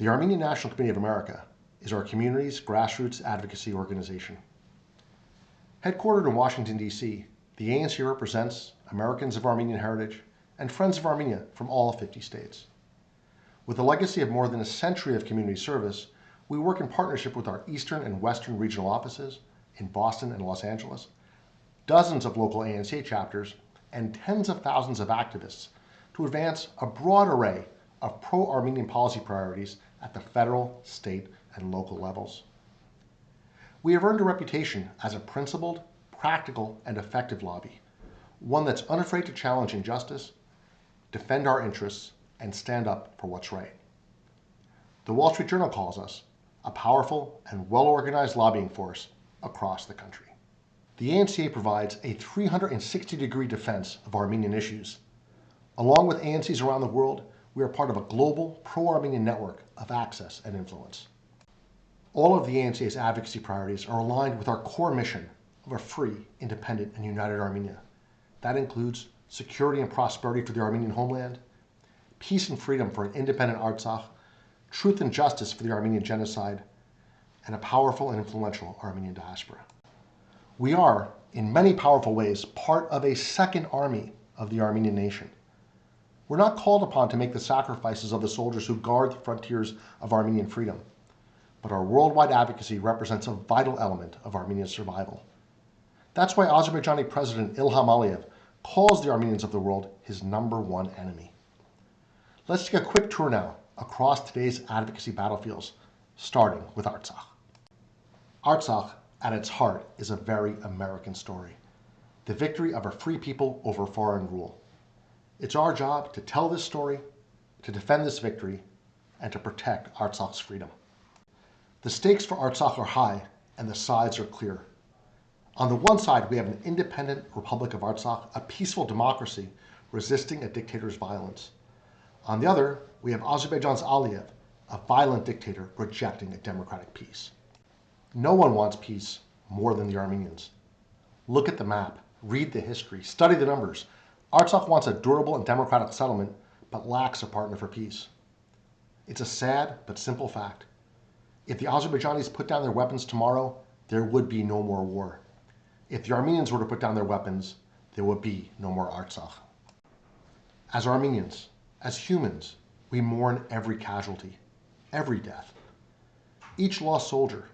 The Armenian National Committee of America is our community's grassroots advocacy organization. Headquartered in Washington, D.C., the ANC represents Americans of Armenian heritage and Friends of Armenia from all 50 states. With a legacy of more than a century of community service, we work in partnership with our Eastern and Western regional offices in Boston and Los Angeles, dozens of local ANCA chapters, and tens of thousands of activists to advance a broad array of pro-Armenian policy priorities at the federal, state, and local levels. We have earned a reputation as a principled, practical, and effective lobby, one that's unafraid to challenge injustice, defend our interests, and stand up for what's right. The Wall Street Journal calls us a powerful and well-organized lobbying force across the country. The ANCA provides a 360-degree defense of Armenian issues. Along with ANCs around the world, we are part of a global pro-Armenian network of access and influence. All of the ANCA's advocacy priorities are aligned with our core mission of a free, independent, and united Armenia. That includes security and prosperity for the Armenian homeland, peace and freedom for an independent Artsakh, truth and justice for the Armenian genocide, and a powerful and influential Armenian diaspora. We are, in many powerful ways, part of a second army of the Armenian nation. We're not called upon to make the sacrifices of the soldiers who guard the frontiers of Armenian freedom, but our worldwide advocacy represents a vital element of Armenia's survival. That's why Azerbaijani President Ilham Aliyev calls the Armenians of the world his #1 enemy. Let's take a quick tour now across today's advocacy battlefields, starting with Artsakh. Artsakh, at its heart, is a very American story, the victory of a free people over foreign rule. It's our job to tell this story, to defend this victory, and to protect Artsakh's freedom. The stakes for Artsakh are high, and the sides are clear. On the one side, we have an independent Republic of Artsakh, a peaceful democracy resisting a dictator's violence. On the other, we have Azerbaijan's Aliyev, a violent dictator rejecting a democratic peace. No one wants peace more than the Armenians. Look at the map, read the history, study the numbers. Artsakh wants a durable and democratic settlement, but lacks a partner for peace. It's a sad but simple fact. If the Azerbaijanis put down their weapons tomorrow, there would be no more war. If the Armenians were to put down their weapons, there would be no more Artsakh. As Armenians, as humans, we mourn every casualty, every death. Each lost soldier,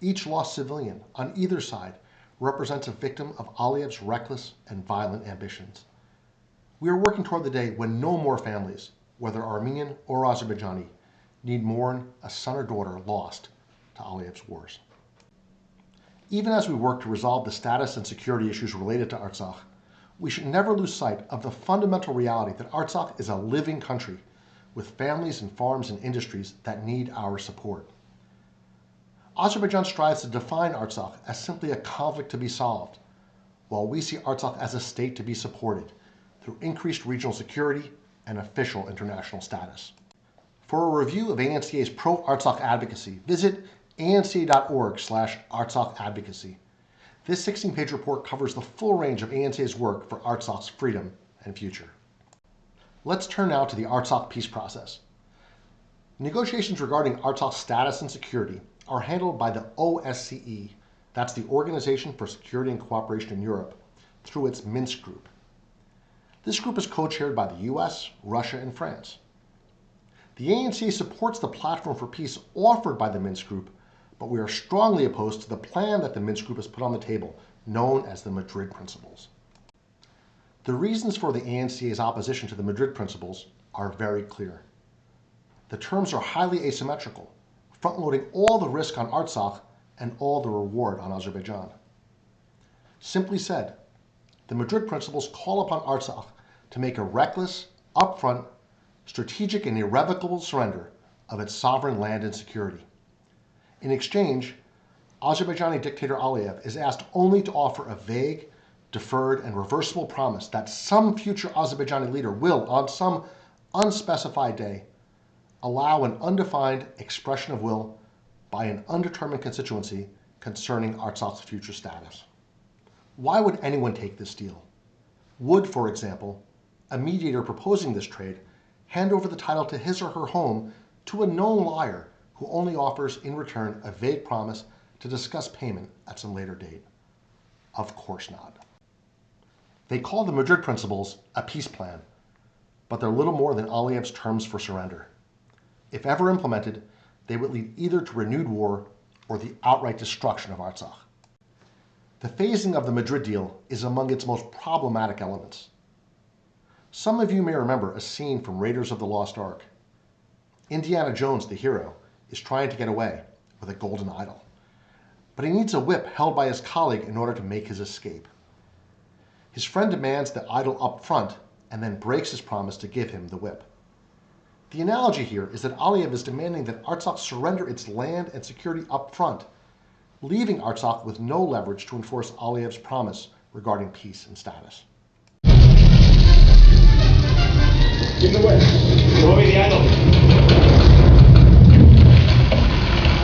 each lost civilian on either side represents a victim of Aliyev's reckless and violent ambitions. We are working toward the day when no more families, whether Armenian or Azerbaijani, need mourn a son or daughter lost to Aliyev's wars. Even as we work to resolve the status and security issues related to Artsakh, we should never lose sight of the fundamental reality that Artsakh is a living country with families and farms and industries that need our support. Azerbaijan strives to define Artsakh as simply a conflict to be solved, while we see Artsakh as a state to be supported through increased regional security and official international status. For a review of ANCA's pro-Artsakh advocacy, visit anca.org/Artsakh advocacy. This 16-page report covers the full range of ANCA's work for Artsakh's freedom and future. Let's turn now to the Artsakh peace process. Negotiations regarding Artsakh's status and security are handled by the OSCE, that's the Organization for Security and Cooperation in Europe, through its Minsk group. This group is co-chaired by the US, Russia, and France. The ANC supports the platform for peace offered by the Minsk group, but we are strongly opposed to the plan that the Minsk group has put on the table, known as the Madrid Principles. The reasons for the ANCA's opposition to the Madrid Principles are very clear. The terms are highly asymmetrical, front-loading all the risk on Artsakh and all the reward on Azerbaijan. Simply said, the Madrid Principles call upon Artsakh to make a reckless, upfront, strategic, and irrevocable surrender of its sovereign land and security. In exchange, Azerbaijani dictator Aliyev is asked only to offer a vague, deferred, and reversible promise that some future Azerbaijani leader will, on some unspecified day, allow an undefined expression of will by an undetermined constituency concerning Artsakh's future status. Why would anyone take this deal? Would, for example, a mediator proposing this trade hand over the title to his or her home to a known liar who only offers in return a vague promise to discuss payment at some later date? Of course not. They call the Madrid Principles a peace plan, but they're little more than Aliyev's terms for surrender. If ever implemented, they would lead either to renewed war or the outright destruction of Artsakh. The phasing of the Madrid deal is among its most problematic elements. Some of you may remember a scene from Raiders of the Lost Ark. Indiana Jones, the hero, is trying to get away with a golden idol, but he needs a whip held by his colleague in order to make his escape. His friend demands the idol up front and then breaks his promise to give him the whip. The analogy here is that Aliyev is demanding that Artsakh surrender its land and security up front, leaving Artsakh with no leverage to enforce Aliyev's promise regarding peace and status. Give the whip. Throw me the idol.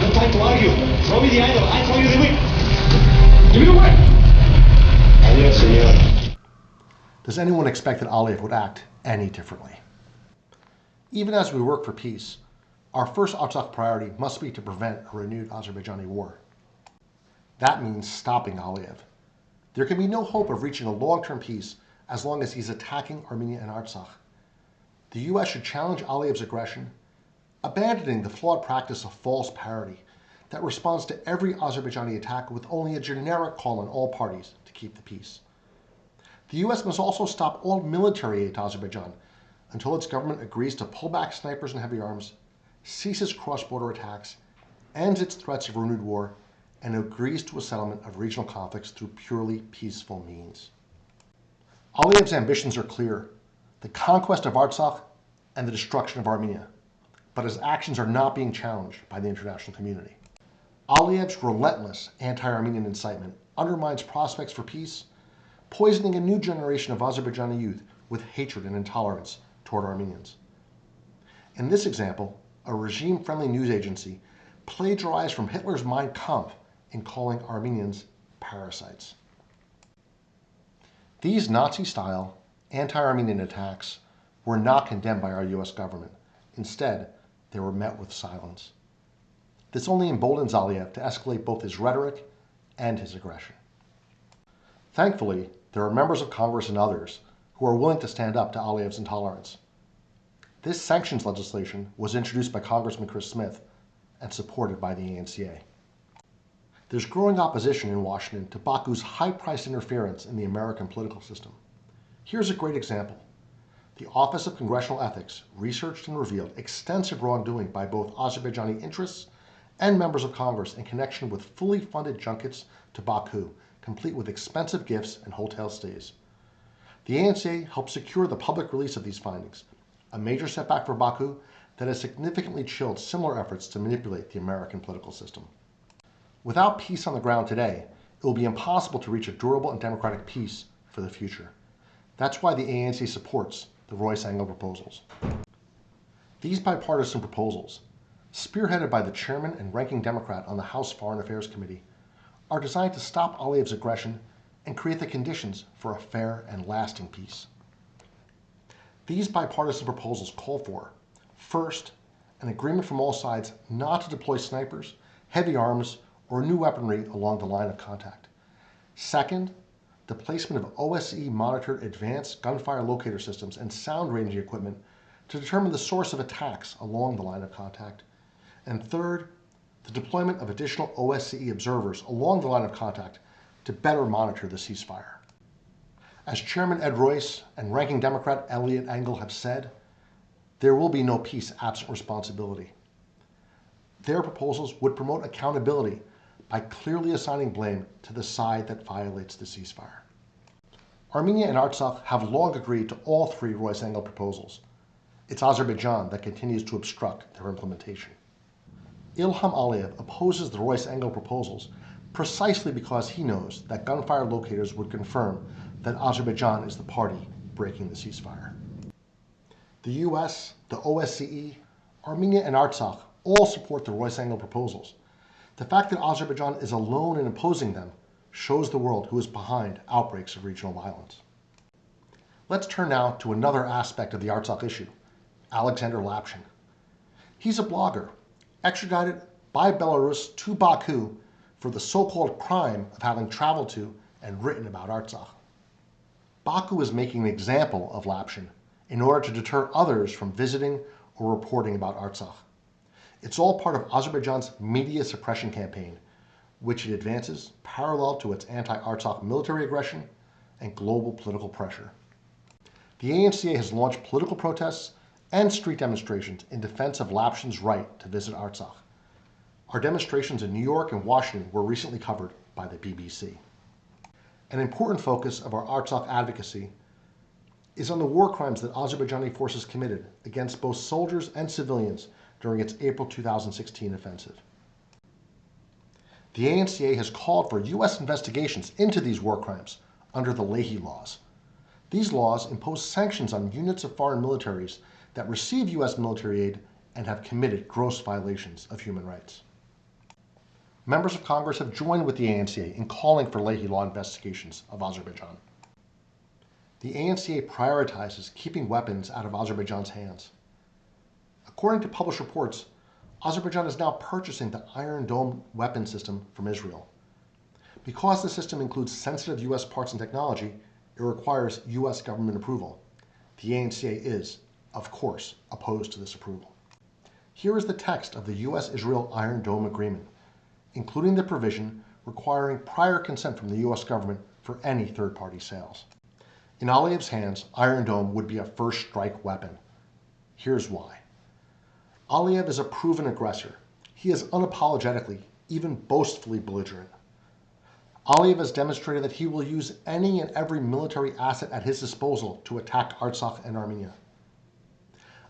No time to argue. Throw me the idol. I throw you the whip. Give me the whip. Adios, senor. Does anyone expect that Aliyev would act any differently? Even as we work for peace, our first Artsakh priority must be to prevent a renewed Azerbaijani war. That means stopping Aliyev. There can be no hope of reaching a long-term peace as long as he's attacking Armenia and Artsakh. The U.S. should challenge Aliyev's aggression, abandoning the flawed practice of false parity that responds to every Azerbaijani attack with only a generic call on all parties to keep the peace. The U.S. must also stop all military aid to Azerbaijan until its government agrees to pull back snipers and heavy arms, ceases cross-border attacks, ends its threats of renewed war, and agrees to a settlement of regional conflicts through purely peaceful means. Aliyev's ambitions are clear: the conquest of Artsakh and the destruction of Armenia, but his actions are not being challenged by the international community. Aliyev's relentless anti-Armenian incitement undermines prospects for peace, poisoning a new generation of Azerbaijani youth with hatred and intolerance toward Armenians. In this example, a regime-friendly news agency plagiarized from Hitler's Mein Kampf in calling Armenians parasites. These Nazi-style anti-Armenian attacks were not condemned by our U.S. government. Instead, they were met with silence. This only emboldens Aliyev to escalate both his rhetoric and his aggression. Thankfully, there are members of Congress and others who are willing to stand up to Aliyev's intolerance. This sanctions legislation was introduced by Congressman Chris Smith and supported by the ANCA. There's growing opposition in Washington to Baku's high-priced interference in the American political system. Here's a great example. The Office of Congressional Ethics researched and revealed extensive wrongdoing by both Azerbaijani interests and members of Congress in connection with fully funded junkets to Baku, complete with expensive gifts and hotel stays. The ANCA helped secure the public release of these findings, a major setback for Baku that has significantly chilled similar efforts to manipulate the American political system. Without peace on the ground today, it will be impossible to reach a durable and democratic peace for the future. That's why the ANC supports the Royce-Engel proposals. These bipartisan proposals, spearheaded by the chairman and ranking Democrat on the House Foreign Affairs Committee, are designed to stop Aliyev's aggression and create the conditions for a fair and lasting peace. These bipartisan proposals call for, first, an agreement from all sides not to deploy snipers, heavy arms, or new weaponry along the line of contact. Second, the placement of OSCE-monitored advanced gunfire locator systems and sound ranging equipment to determine the source of attacks along the line of contact. And third, the deployment of additional OSCE observers along the line of contact to better monitor the ceasefire. As Chairman Ed Royce and Ranking Democrat Eliot Engel have said, there will be no peace absent responsibility. Their proposals would promote accountability by clearly assigning blame to the side that violates the ceasefire. Armenia and Artsakh have long agreed to all three Royce-Engel proposals. It's Azerbaijan that continues to obstruct their implementation. Ilham Aliyev opposes the Royce-Engel proposals precisely because he knows that gunfire locators would confirm that Azerbaijan is the party breaking the ceasefire. The US, the OSCE, Armenia, and Artsakh all support the Royce-Engel proposals. The fact that Azerbaijan is alone in opposing them shows the world who is behind outbreaks of regional violence. Let's turn now to another aspect of the Artsakh issue, Alexander Lapchang. He's a blogger, extradited by Belarus to Baku for the so-called crime of having traveled to and written about Artsakh. Baku is making an example of Lapchang in order to deter others from visiting or reporting about Artsakh. It's all part of Azerbaijan's media suppression campaign, which it advances parallel to its anti-Artsakh military aggression and global political pressure. The ANCA has launched political protests and street demonstrations in defense of Lapchang's right to visit Artsakh. Our demonstrations in New York and Washington were recently covered by the BBC. An important focus of our Artsakh advocacy is on the war crimes that Azerbaijani forces committed against both soldiers and civilians during its April 2016 offensive. The ANCA has called for U.S. investigations into these war crimes under the Leahy laws. These laws impose sanctions on units of foreign militaries that receive U.S. military aid and have committed gross violations of human rights. Members of Congress have joined with the ANCA in calling for Leahy law investigations of Azerbaijan. The ANCA prioritizes keeping weapons out of Azerbaijan's hands. According to published reports, Azerbaijan is now purchasing the Iron Dome weapon system from Israel. Because the system includes sensitive U.S. parts and technology, it requires U.S. government approval. The ANCA is, of course, opposed to this approval. Here is the text of the U.S.-Israel Iron Dome Agreement, including the provision requiring prior consent from the U.S. government for any third-party sales. In Aliyev's hands, Iron Dome would be a first-strike weapon. Here's why. Aliyev is a proven aggressor. He is unapologetically, even boastfully belligerent. Aliyev has demonstrated that he will use any and every military asset at his disposal to attack Artsakh and Armenia.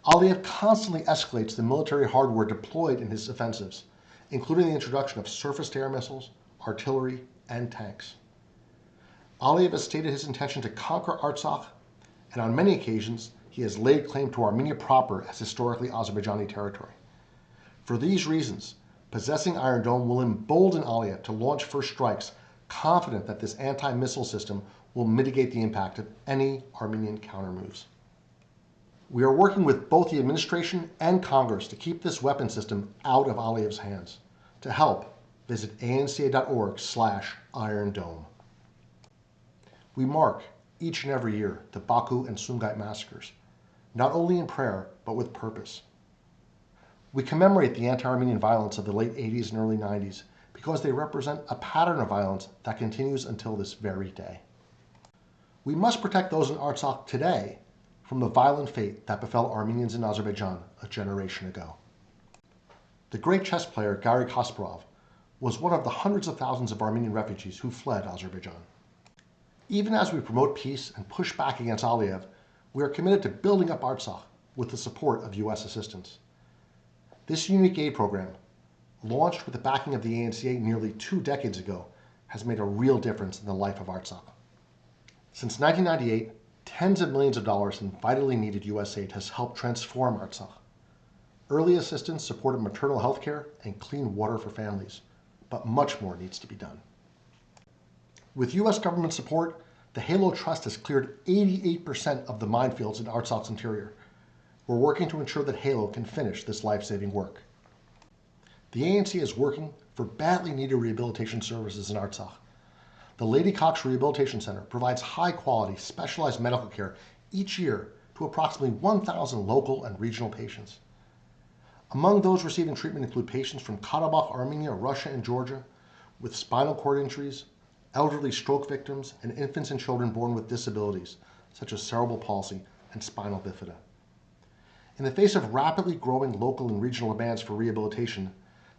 Aliyev constantly escalates the military hardware deployed in his offensives, including the introduction of surface-to-air missiles, artillery, and tanks. Aliyev has stated his intention to conquer Artsakh, and on many occasions, he has laid claim to Armenia proper as historically Azerbaijani territory. For these reasons, possessing Iron Dome will embolden Aliyev to launch first strikes, confident that this anti-missile system will mitigate the impact of any Armenian countermoves. We are working with both the administration and Congress to keep this weapon system out of Aliyev's hands. To help, visit anca.org/Iron Dome. We mark each and every year the Baku and Sumgait massacres, not only in prayer, but with purpose. We commemorate the anti-Armenian violence of the late 80s and early 90s because they represent a pattern of violence that continues until this very day. We must protect those in Artsakh today from the violent fate that befell Armenians in Azerbaijan a generation ago. The great chess player Garry Kasparov was one of the hundreds of thousands of Armenian refugees who fled Azerbaijan. Even as we promote peace and push back against Aliyev, we are committed to building up Artsakh with the support of U.S. assistance. This unique aid program, launched with the backing of the ANCA nearly 2 decades ago, has made a real difference in the life of Artsakh. Since 1998, tens of millions of dollars in vitally needed U.S. aid has helped transform Artsakh. Early assistance supported maternal health care and clean water for families, but much more needs to be done. With U.S. government support, the Halo Trust has cleared 88% of the minefields in Artsakh's interior. We're working to ensure that Halo can finish this life-saving work. The ANC is working for badly needed rehabilitation services in Artsakh. The Lady Cox Rehabilitation Center provides high-quality, specialized medical care each year to approximately 1,000 local and regional patients. Among those receiving treatment include patients from Karabakh, Armenia, Russia, and Georgia with spinal cord injuries, elderly stroke victims, and infants and children born with disabilities, such as cerebral palsy and spinal bifida. In the face of rapidly growing local and regional demands for rehabilitation,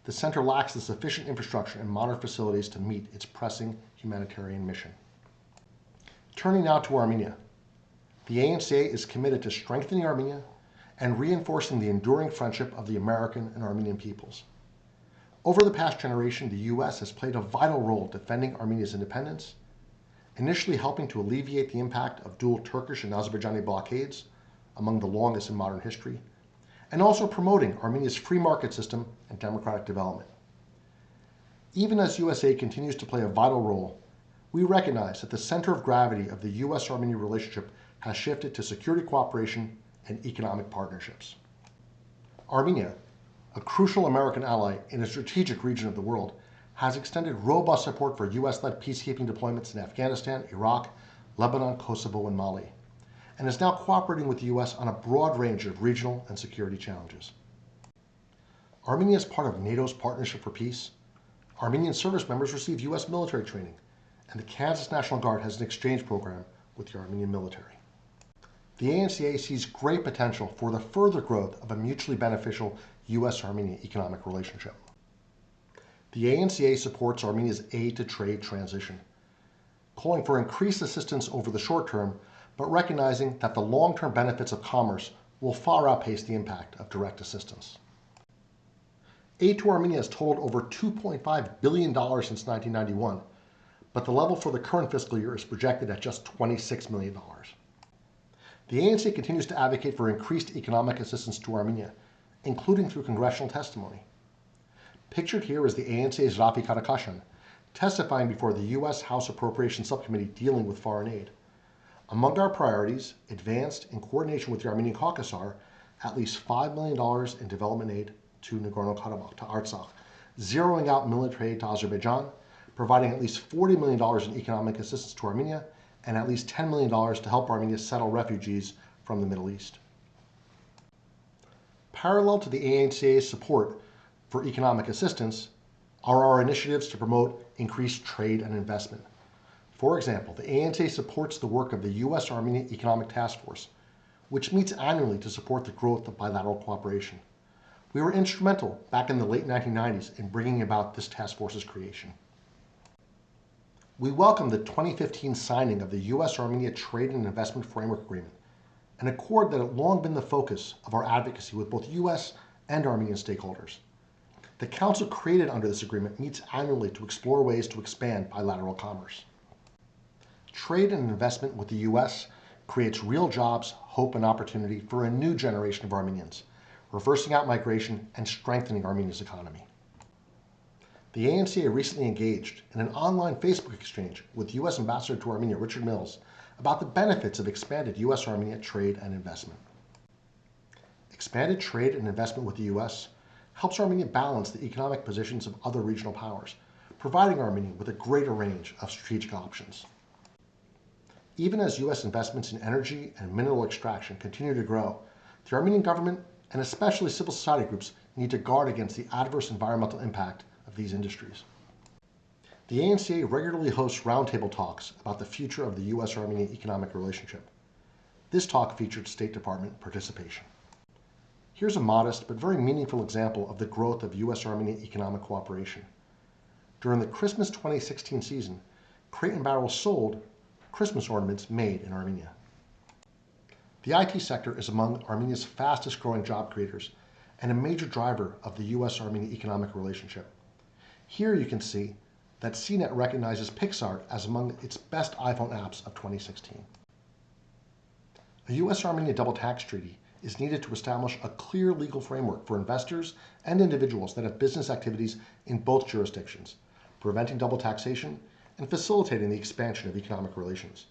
the center lacks the sufficient infrastructure and modern facilities to meet its pressing humanitarian mission. Turning now to Armenia. The ANCA is committed to strengthening Armenia and reinforcing the enduring friendship of the American and Armenian peoples. Over the past generation, the U.S. has played a vital role defending Armenia's independence, initially helping to alleviate the impact of dual Turkish and Azerbaijani blockades, among the longest in modern history, and also promoting Armenia's free market system and democratic development. Even as USA continues to play a vital role, we recognize that the center of gravity of the U.S.-Armenia relationship has shifted to security cooperation and economic partnerships. Armenia, a crucial American ally in a strategic region of the world, has extended robust support for U.S.-led peacekeeping deployments in Afghanistan, Iraq, Lebanon, Kosovo, and Mali, and is now cooperating with the U.S. on a broad range of regional and security challenges. Armenia is part of NATO's Partnership for Peace. Armenian service members receive U.S. military training, and the Kansas National Guard has an exchange program with the Armenian military. The ANCA sees great potential for the further growth of a mutually beneficial U.S.-Armenia economic relationship. The ANCA supports Armenia's aid to trade transition, calling for increased assistance over the short term, but recognizing that the long-term benefits of commerce will far outpace the impact of direct assistance. Aid to Armenia has totaled over $2.5 billion since 1991, but the level for the current fiscal year is projected at just $26 million. The ANC continues to advocate for increased economic assistance to Armenia, including through congressional testimony. Pictured here is the ANCA's Rafi Karakashian, testifying before the U.S. House Appropriations Subcommittee dealing with foreign aid. Among our priorities, advanced in coordination with the Armenian caucus are at least $5 million in development aid to Nagorno-Karabakh, to Artsakh, zeroing out military aid to Azerbaijan, providing at least $40 million in economic assistance to Armenia, and at least $10 million to help Armenia settle refugees from the Middle East. Parallel to the ANCA's support for economic assistance are our initiatives to promote increased trade and investment. For example, the ANCA supports the work of the U.S.-Armenia Economic Task Force, which meets annually to support the growth of bilateral cooperation. We were instrumental back in the late 1990s in bringing about this task force's creation. We welcome the 2015 signing of the U.S.-Armenia Trade and Investment Framework Agreement, an accord that had long been the focus of our advocacy with both U.S. and Armenian stakeholders. The Council created under this agreement meets annually to explore ways to expand bilateral commerce. Trade and investment with the U.S. creates real jobs, hope, and opportunity for a new generation of Armenians, reversing out migration and strengthening Armenia's economy. The ANCA recently engaged in an online Facebook exchange with U.S. Ambassador to Armenia, Richard Mills, about the benefits of expanded U.S.-Armenia trade and investment. Expanded trade and investment with the U.S. helps Armenia balance the economic positions of other regional powers, providing Armenia with a greater range of strategic options. Even as U.S. investments in energy and mineral extraction continue to grow, the Armenian government and especially civil society groups need to guard against the adverse environmental impact of these industries. The ANCA regularly hosts roundtable talks about the future of the U.S.-Armenia economic relationship. This talk featured State Department participation. Here's a modest but very meaningful example of the growth of U.S.-Armenia economic cooperation. During the Christmas 2016 season, Crate and Barrel sold Christmas ornaments made in Armenia. The IT sector is among Armenia's fastest growing job creators and a major driver of the U.S.-Armenia economic relationship. Here you can see that CNET recognizes PixArt as among its best iPhone apps of 2016. A U.S.-Armenia double tax treaty is needed to establish a clear legal framework for investors and individuals that have business activities in both jurisdictions, preventing double taxation and facilitating the expansion of economic relations.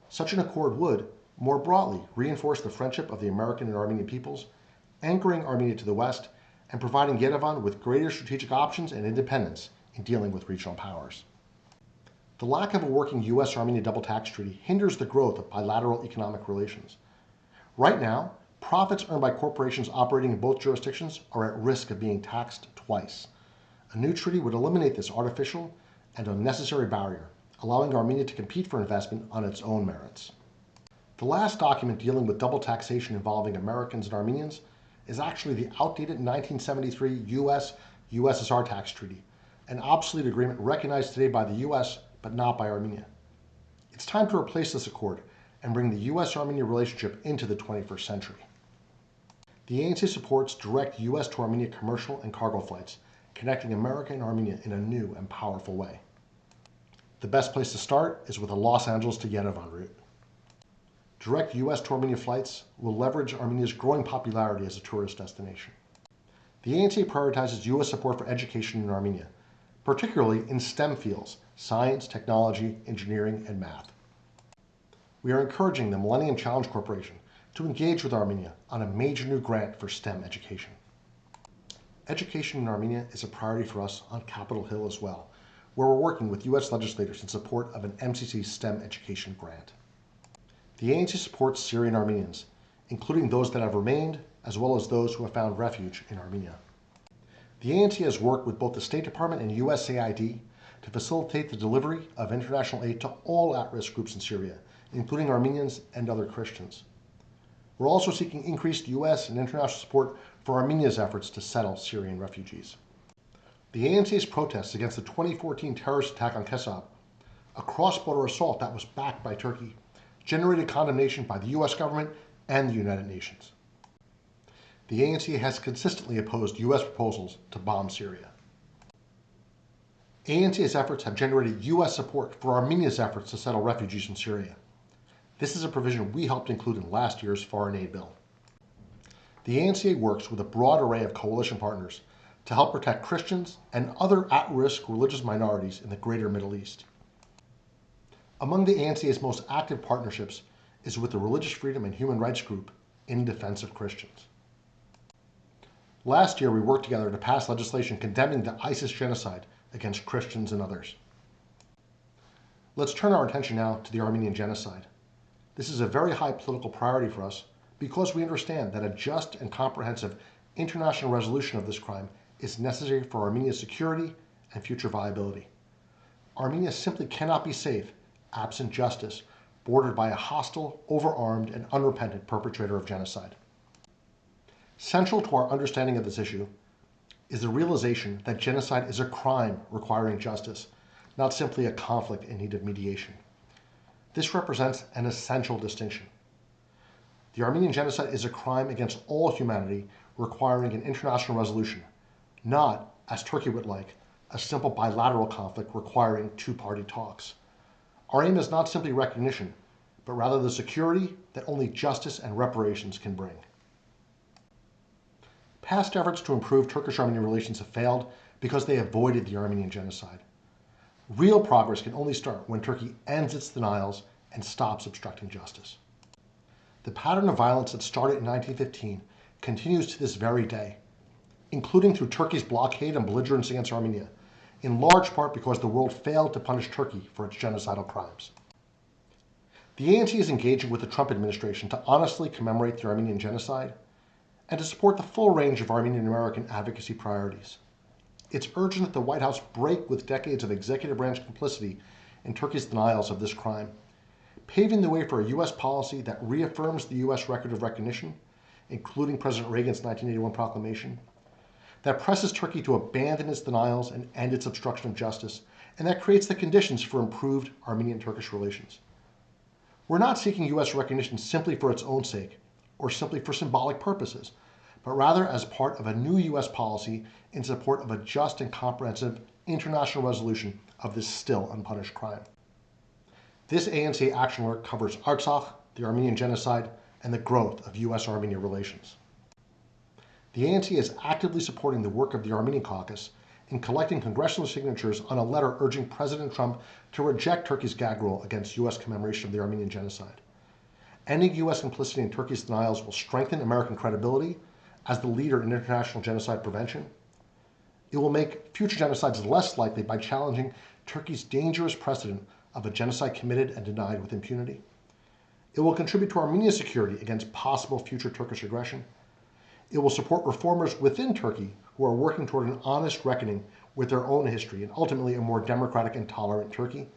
Such an accord would, more broadly, reinforce the friendship of the American and Armenian peoples, anchoring Armenia to the west, and providing Yerevan with greater strategic options and independence in dealing with regional powers. The lack of a working U.S.-Armenia double tax treaty hinders the growth of bilateral economic relations. Right now, profits earned by corporations operating in both jurisdictions are at risk of being taxed twice. A new treaty would eliminate this artificial and unnecessary barrier, allowing Armenia to compete for investment on its own merits. The last document dealing with double taxation involving Americans and Armenians is actually the outdated 1973 U.S.-USSR tax treaty, an obsolete agreement recognized today by the U.S. but not by Armenia. It's time to replace this accord and bring the U.S.-Armenia relationship into the 21st century. The ANC supports direct U.S. to Armenia commercial and cargo flights, connecting America and Armenia in a new and powerful way. The best place to start is with a Los Angeles to Yerevan route. Direct U.S. to Armenia flights will leverage Armenia's growing popularity as a tourist destination. The ANC prioritizes U.S. support for education in Armenia, particularly in STEM fields, science, technology, engineering, and math. We are encouraging the Millennium Challenge Corporation to engage with Armenia on a major new grant for STEM education. Education in Armenia is a priority for us on Capitol Hill as well, where we're working with U.S. legislators in support of an MCC STEM education grant. The ANC supports Syrian Armenians, including those that have remained, as well as those who have found refuge in Armenia. The ANC has worked with both the State Department and USAID to facilitate the delivery of international aid to all at-risk groups in Syria, including Armenians and other Christians. We're also seeking increased U.S. and international support for Armenia's efforts to settle Syrian refugees. The ANC's protests against the 2014 terrorist attack on Kesab, a cross-border assault that was backed by Turkey, generated condemnation by the U.S. government and the United Nations. The ANC has consistently opposed U.S. proposals to bomb Syria. ANC's efforts have generated U.S. support for Armenia's efforts to settle refugees in Syria. This is a provision we helped include in last year's foreign aid bill. The ANC works with a broad array of coalition partners to help protect Christians and other at-risk religious minorities in the greater Middle East. Among the ANC's most active partnerships is with the religious freedom and human rights group In Defense of Christians. Last year, we worked together to pass legislation condemning the ISIS genocide against Christians and others. Let's turn our attention now to the Armenian genocide. This is a very high political priority for us because we understand that a just and comprehensive international resolution of this crime is necessary for Armenia's security and future viability. Armenia simply cannot be safe absent justice, bordered by a hostile, overarmed, and unrepentant perpetrator of genocide. Central to our understanding of this issue is the realization that genocide is a crime requiring justice, not simply a conflict in need of mediation. This represents an essential distinction. The Armenian genocide is a crime against all humanity requiring an international resolution, not, as Turkey would like, a simple bilateral conflict requiring two-party talks. Our aim is not simply recognition, but rather the security that only justice and reparations can bring. Past efforts to improve Turkish-Armenian relations have failed because they avoided the Armenian genocide. Real progress can only start when Turkey ends its denials and stops obstructing justice. The pattern of violence that started in 1915 continues to this very day, including through Turkey's blockade and belligerence against Armenia, in large part because the world failed to punish Turkey for its genocidal crimes. The ANC is engaging with the Trump administration to honestly commemorate the Armenian genocide and to support the full range of Armenian American advocacy priorities. It's urgent that the White House break with decades of executive branch complicity in Turkey's denials of this crime, paving the way for a U.S. policy that reaffirms the U.S. record of recognition, including President Reagan's 1981 proclamation, that presses Turkey to abandon its denials and end its obstruction of justice, and that creates the conditions for improved Armenian-Turkish relations. We're not seeking U.S. recognition simply for its own sake, or simply for symbolic purposes, but rather as part of a new U.S. policy in support of a just and comprehensive international resolution of this still unpunished crime. This ANC action work covers Artsakh, the Armenian genocide, and the growth of U.S.-Armenia relations. The ANC is actively supporting the work of the Armenian caucus in collecting congressional signatures on a letter urging President Trump to reject Turkey's gag rule against U.S. commemoration of the Armenian genocide. Ending U.S. complicity in Turkey's denials will strengthen American credibility as the leader in international genocide prevention. It will make future genocides less likely by challenging Turkey's dangerous precedent of a genocide committed and denied with impunity. It will contribute to Armenia's security against possible future Turkish aggression. It will support reformers within Turkey who are working toward an honest reckoning with their own history and ultimately a more democratic and tolerant Turkey.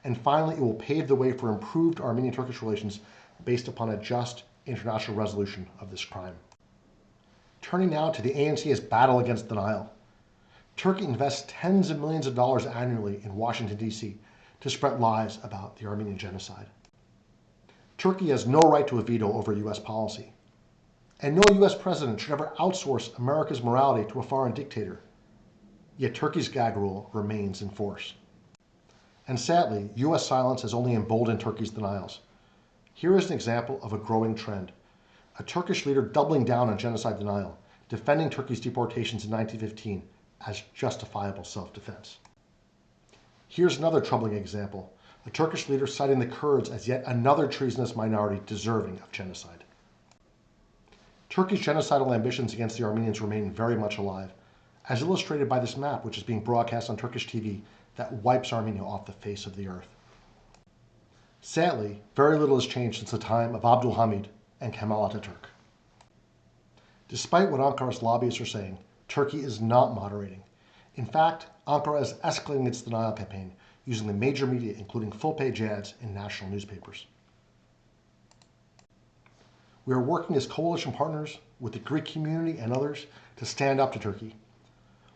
And finally, it will pave the way for improved Armenian-Turkish relations based upon a just international resolution of this crime. Turning now to the ANC's battle against denial. Turkey invests tens of millions of dollars annually in Washington, D.C. to spread lies about the Armenian genocide. Turkey has no right to a veto over U.S. policy. And no U.S. president should ever outsource America's morality to a foreign dictator. Yet Turkey's gag rule remains in force. And sadly, U.S. silence has only emboldened Turkey's denials. Here is an example of a growing trend. A Turkish leader doubling down on genocide denial, defending Turkey's deportations in 1915 as justifiable self-defense. Here's another troubling example. A Turkish leader citing the Kurds as yet another treasonous minority deserving of genocide. Turkey's genocidal ambitions against the Armenians remain very much alive. as illustrated by this map which is being broadcast on Turkish TV that wipes Armenia off the face of the earth. Sadly, very little has changed since the time of Abdul Hamid and Kemal Atatürk. Despite what Ankara's lobbyists are saying, Turkey is not moderating. In fact, Ankara is escalating its denial campaign using the major media, including full-page ads in national newspapers. We are working as coalition partners with the Greek community and others to stand up to Turkey.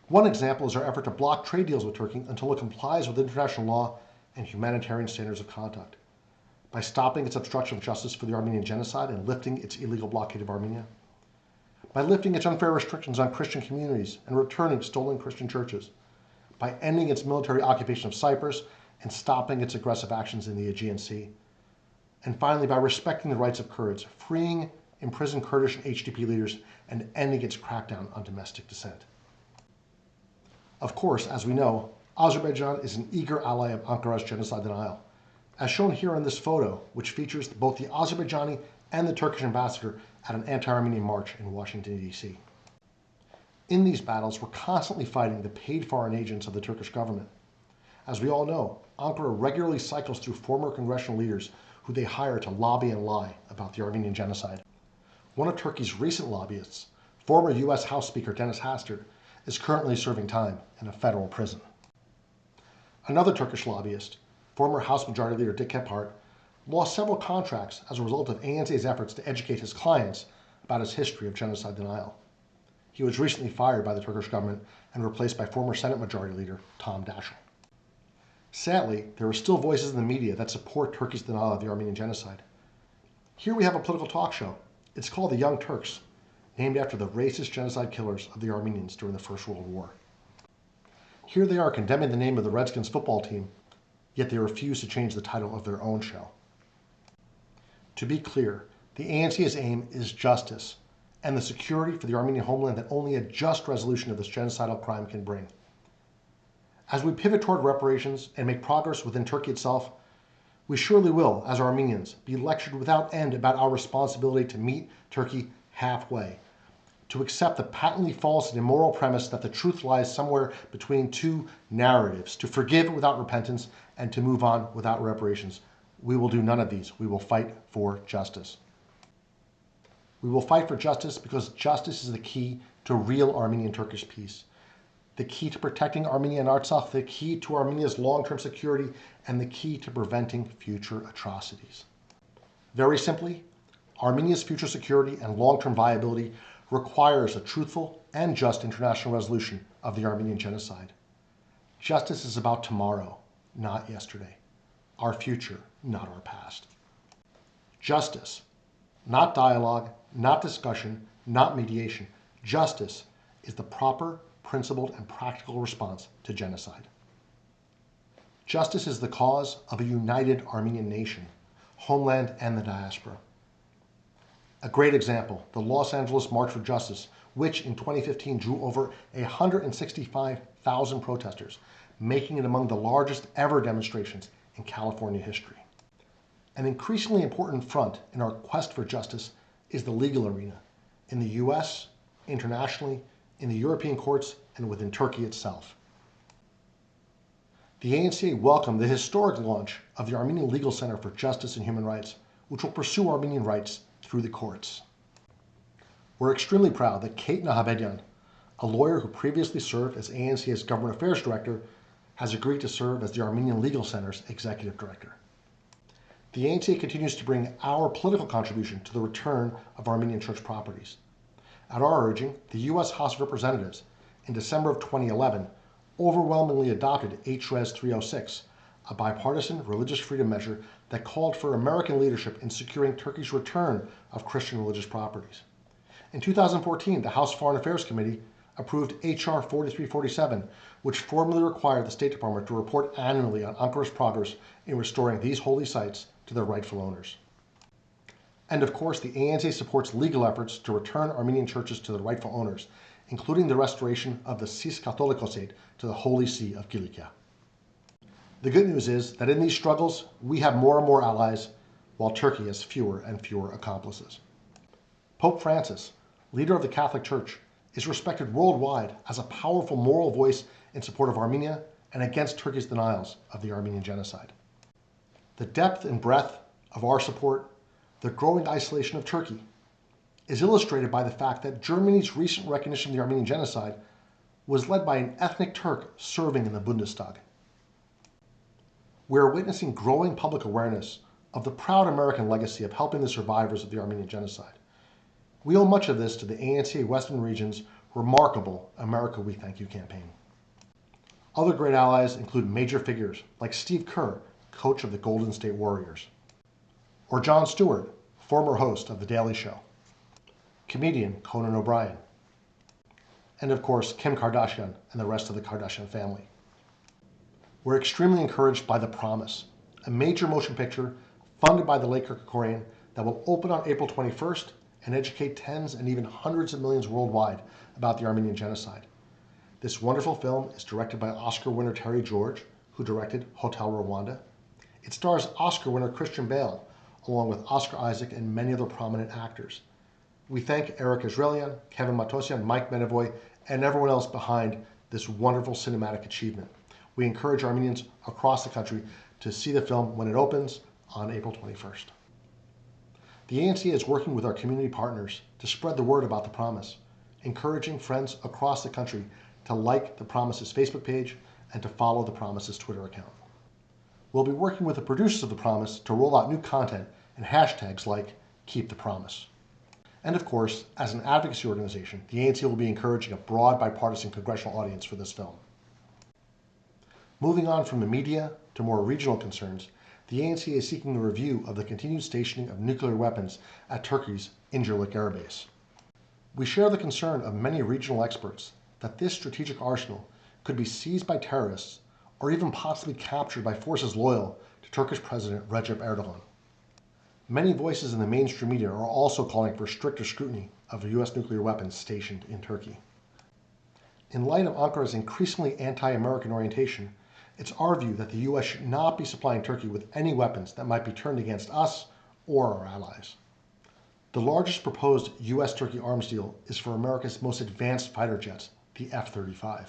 One example is our effort to block trade deals with Turkey until it complies with international law and humanitarian standards of conduct. By stopping its obstruction of justice for the Armenian genocide and lifting its illegal blockade of Armenia. By lifting its unfair restrictions on Christian communities and returning stolen Christian churches. By ending its military occupation of Cyprus and stopping its aggressive actions in the Aegean Sea. And finally, by respecting the rights of Kurds, freeing imprisoned Kurdish and HDP leaders, and ending its crackdown on domestic dissent. Of course, as we know, Azerbaijan is an eager ally of Ankara's genocide denial, as shown here in this photo, which features both the Azerbaijani and the Turkish ambassador at an anti-Armenian march in Washington, D.C. In these battles, we're constantly fighting the paid foreign agents of the Turkish government. As we all know, Ankara regularly cycles through former congressional leaders who they hire to lobby and lie about the Armenian genocide. One of Turkey's recent lobbyists, former U.S. House Speaker Dennis Hastert, is currently serving time in a federal prison. Another Turkish lobbyist, former House Majority Leader Dick Gephardt, lost several contracts as a result of ANCA's efforts to educate his clients about his history of genocide denial. He was recently fired by the Turkish government and replaced by former Senate Majority Leader Tom Daschle. Sadly, there are still voices in the media that support Turkey's denial of the Armenian genocide. Here we have a political talk show. It's called The Young Turks, named after the racist genocide killers of the Armenians during the First World War. Here they are condemning the name of the Redskins football team, yet they refuse to change the title of their own show. To be clear, the ANCA's aim is justice and the security for the Armenian homeland that only a just resolution of this genocidal crime can bring. As we pivot toward reparations and make progress within Turkey itself, we surely will, as Armenians, be lectured without end about our responsibility to meet Turkey halfway, to accept the patently false and immoral premise that the truth lies somewhere between two narratives, to forgive without repentance, and to move on without reparations. We will do none of these. We will fight for justice. We will fight for justice because justice is the key to real Armenian-Turkish peace, the key to protecting Armenia and Artsakh, the key to Armenia's long-term security, and the key to preventing future atrocities. Very simply, Armenia's future security and long-term viability requires a truthful and just international resolution of the Armenian genocide. Justice is about tomorrow, not yesterday. Our future, not our past. Justice, not dialogue, not discussion, not mediation. Justice is the proper, principled, and practical response to genocide. Justice is the cause of a united Armenian nation, homeland and the diaspora. A great example, the Los Angeles March for Justice, which in 2015 drew over 165,000 protesters, making it among the largest ever demonstrations in California history. An increasingly important front in our quest for justice is the legal arena, in the US, internationally, in the European courts, and within Turkey itself. The ANCA welcomed the historic launch of the Armenian Legal Center for Justice and Human Rights, which will pursue Armenian rights through the courts. We're extremely proud that Kate Nahabedyan, a lawyer who previously served as ANCA's Government Affairs Director, has agreed to serve as the Armenian Legal Center's Executive Director. The ANCA continues to bring our political contribution to the return of Armenian church properties. At our urging, the U.S. House of Representatives, in December of 2011, overwhelmingly adopted H.Res. 306, a bipartisan religious freedom measure that called for American leadership in securing Turkey's return of Christian religious properties. In 2014, the House Foreign Affairs Committee approved H.R. 4347, which formally required the State Department to report annually on Ankara's progress in restoring these holy sites to their rightful owners. And of course, the ANCA supports legal efforts to return Armenian churches to their rightful owners, including the restoration of the Sis Catholicosate to the Holy See of Kilikia. The good news is that in these struggles, we have more and more allies, while Turkey has fewer and fewer accomplices. Pope Francis, leader of the Catholic Church, is respected worldwide as a powerful moral voice in support of Armenia and against Turkey's denials of the Armenian genocide. The depth and breadth of our support, the growing isolation of Turkey, is illustrated by the fact that Germany's recent recognition of the Armenian genocide was led by an ethnic Turk serving in the Bundestag. We are witnessing growing public awareness of the proud American legacy of helping the survivors of the Armenian genocide. We owe much of this to the ANCA Western Region's remarkable America We Thank You campaign. Other great allies include major figures like Steve Kerr, coach of the Golden State Warriors, or Jon Stewart, former host of The Daily Show, comedian Conan O'Brien, and of course Kim Kardashian and the rest of the Kardashian family. We're extremely encouraged by The Promise, a major motion picture funded by the late Kerkorian that will open on April 21st and educate tens and even hundreds of millions worldwide about the Armenian genocide. This wonderful film is directed by Oscar winner Terry George, who directed Hotel Rwanda. It stars Oscar winner Christian Bale, along with Oscar Isaac and many other prominent actors. We thank Eric Israelian, Kevin Matosian, Mike Benevoy, and everyone else behind this wonderful cinematic achievement. We encourage Armenians across the country to see the film when it opens on April 21st. The ANCA is working with our community partners to spread the word about The Promise, encouraging friends across the country to like The Promise's Facebook page and to follow The Promise's Twitter account. We'll be working with the producers of The Promise to roll out new content and hashtags like Keep the Promise. And of course, as an advocacy organization, the ANCA will be encouraging a broad bipartisan congressional audience for this film. Moving on from the media to more regional concerns, the ANCA is seeking a review of the continued stationing of nuclear weapons at Turkey's Incirlik Air Base. We share the concern of many regional experts that this strategic arsenal could be seized by terrorists or even possibly captured by forces loyal to Turkish President Recep Erdogan. Many voices in the mainstream media are also calling for stricter scrutiny of U.S. nuclear weapons stationed in Turkey. In light of Ankara's increasingly anti-American orientation, it's our view that the U.S. should not be supplying Turkey with any weapons that might be turned against us or our allies. The largest proposed U.S.-Turkey arms deal is for America's most advanced fighter jets, the F-35.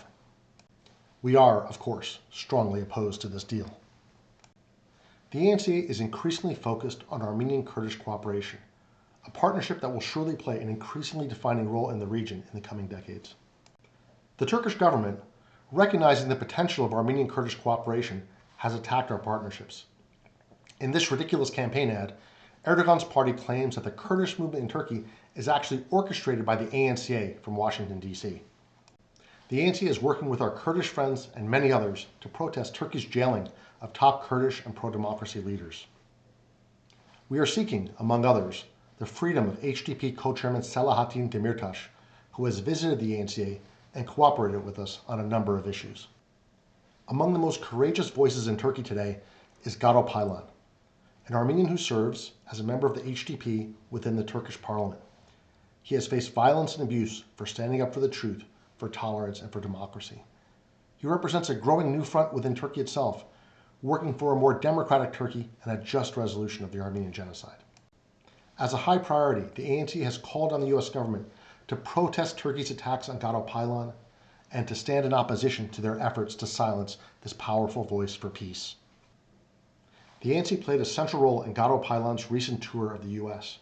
We are, of course, strongly opposed to this deal. The ANCA is increasingly focused on Armenian-Kurdish cooperation, a partnership that will surely play an increasingly defining role in the region in the coming decades. The Turkish government, recognizing the potential of Armenian-Kurdish cooperation, has attacked our partnerships. In this ridiculous campaign ad, Erdogan's party claims that the Kurdish movement in Turkey is actually orchestrated by the ANCA from Washington, D.C. The ANCA is working with our Kurdish friends and many others to protest Turkey's jailing of top Kurdish and pro-democracy leaders. We are seeking, among others, the freedom of HDP co-chairman Selahattin Demirtas, who has visited the ANCA and cooperated with us on a number of issues. Among the most courageous voices in Turkey today is Garo Paylan, an Armenian who serves as a member of the HDP within the Turkish parliament. He has faced violence and abuse for standing up for the truth, for tolerance, and for democracy. He represents a growing new front within Turkey itself, working for a more democratic Turkey and a just resolution of the Armenian genocide. As a high priority, the ANC has called on the U.S. government to protest Turkey's attacks on Garo Paylan and to stand in opposition to their efforts to silence this powerful voice for peace. The ANC played a central role in Garo Paylan's recent tour of the U.S.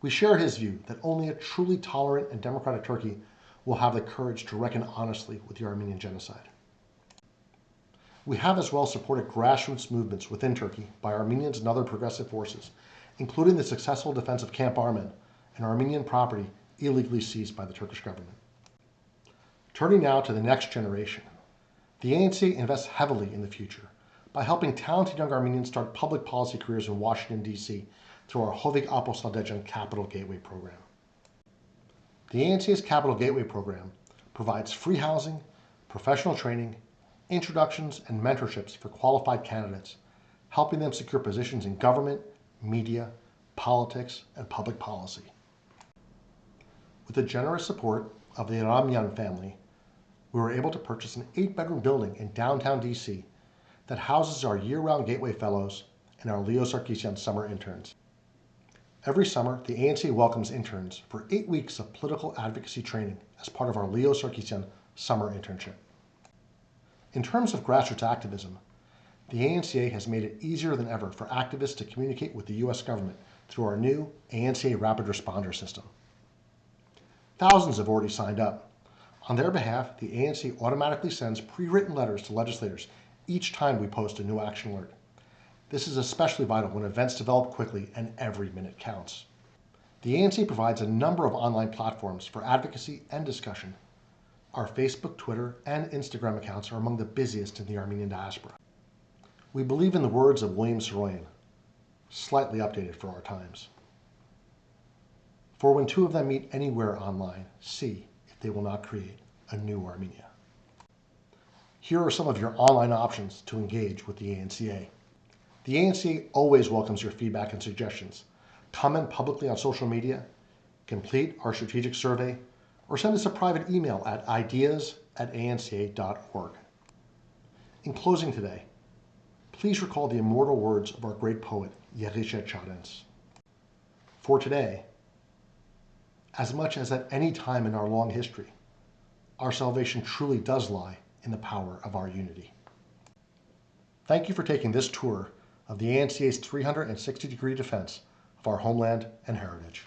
We share his view that only a truly tolerant and democratic Turkey will have the courage to reckon honestly with the Armenian genocide. We have as well supported grassroots movements within Turkey by Armenians and other progressive forces, including the successful defense of Camp Armen, an Armenian property illegally seized by the Turkish government. Turning now to the next generation, the ANC invests heavily in the future by helping talented young Armenians start public policy careers in Washington, D.C. through our Hovig Apostol Capital Gateway program. The ANCA's Capital Gateway program provides free housing, professional training, introductions, and mentorships for qualified candidates, helping them secure positions in government, media, politics, and public policy. With the generous support of the Armenian family, we were able to purchase an 8-bedroom building in downtown D.C. that houses our year-round Gateway Fellows and our Leo Sarkisian summer interns. Every summer, the ANC welcomes interns for 8 weeks of political advocacy training as part of our Leo Sarkisian summer internship. In terms of grassroots activism, the ANCA has made it easier than ever for activists to communicate with the U.S. government through our new ANCA Rapid Responder System. Thousands have already signed up. On their behalf, the ANC automatically sends pre-written letters to legislators each time we post a new action alert. This is especially vital when events develop quickly and every minute counts. The ANC provides a number of online platforms for advocacy and discussion. Our Facebook, Twitter, and Instagram accounts are among the busiest in the Armenian diaspora. We believe in the words of William Saroyan, slightly updated for our times. For when two of them meet anywhere online, see if they will not create a new Armenia. Here are some of your online options to engage with the ANCA. The ANC always welcomes your feedback and suggestions. Comment publicly on social media, complete our strategic survey, or send us a private email at ideas@anca.org. In closing today, please recall the immortal words of our great poet, Yerisha Charens. For today, as much as at any time in our long history, our salvation truly does lie in the power of our unity. Thank you for taking this tour of the ANCA's 360-degree defense of our homeland and heritage.